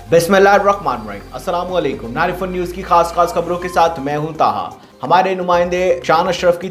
बिस्मिल्लाहिर्रहमानिर्रहीम। अस्सलाम वालेकुम। नारिफुन न्यूज़ की खास खबरों के साथ मैं हूं ताहा। हमारे नुमाइंदे शान अशरफ की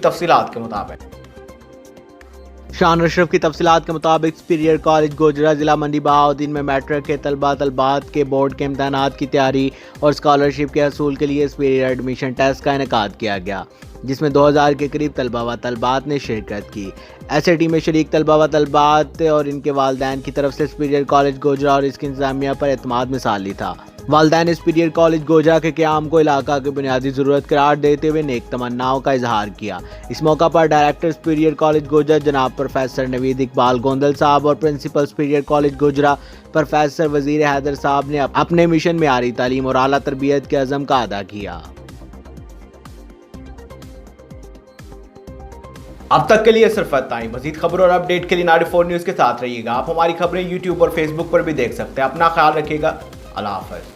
तफसीलात के मुताबिक सुपीरियर कॉलेज गोजरा जिला मंडी बहाउद्दीन में मैट्रिक के तलबात के बोर्ड के इम्तहानात की तैयारी और स्कॉलरशिप के हसूल के लिए सुपीरियर एडमिशन टेस्ट का इनेकाद किया गया, जिसमें 2000 के करीब तलबा व तलबात ने शिरकत की। SAT में शरीक तलबा व तलबात और इनके वालदैन की तरफ से सुपीरियर कॉलेज गोजरा और इसकी इंतजामिया पर एतमाद मिसाली था। वालदैन ने सुपीरियर कॉलेज गोजरा के क़याम को इलाका की बुनियादी ज़रूरत करार देते हुए नेक तमन्नाओं का इजहार किया। इस मौका पर डायरेक्टर सुपीरियर कॉलेज गोजरा जनाब प्रोफेसर नवीद इकबाल गोंदल साहब और principal superior college Gojra professor Wazir Haider साहब ने अपने मिशन में आली तालीम और आला तरबियत के अज़म का अदा किया। अब तक के लिए सिर्फ इतना ही। मज़ीद खबरों और अपडेट के लिए नारिफोन न्यूज़ के साथ रहिएगा। आप हमारी खबरें YouTube और Facebook पर भी देख सकते हैं। अपना ख्याल रखिएगा। अल्लाह हाफ़िज़।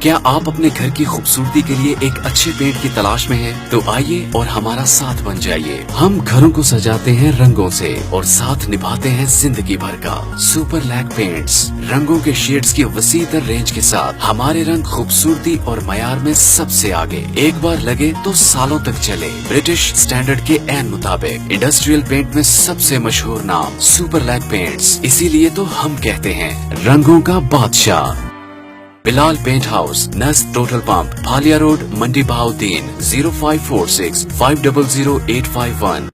क्या आप अपने घर की खूबसूरती के लिए एक अच्छे पेंट की तलाश में हैं? तो आइए और हमारा साथ बन जाइए। हम घरों को सजाते हैं रंगों से और साथ निभाते हैं जिंदगी भर का। सुपर लैक पेंट्स, रंगों के शेड्स की वसीतर रेंज के साथ हमारे रंग खूबसूरती और मयार में सबसे आगे। एक बार लगे तो सालों तक चले। ब्रिटिश स्टैंडर्ड के ऐन मुताबिक इंडस्ट्रियल पेंट में सबसे मशहूर नाम सुपर लैक पेंट्स, इसीलिए तो हम कहते हैं रंगों का बादशाह। बिलाल पेंट हाउस, नस्ट Total pump, Bhalia road, Mandi Bahauddin. 0546 500 851।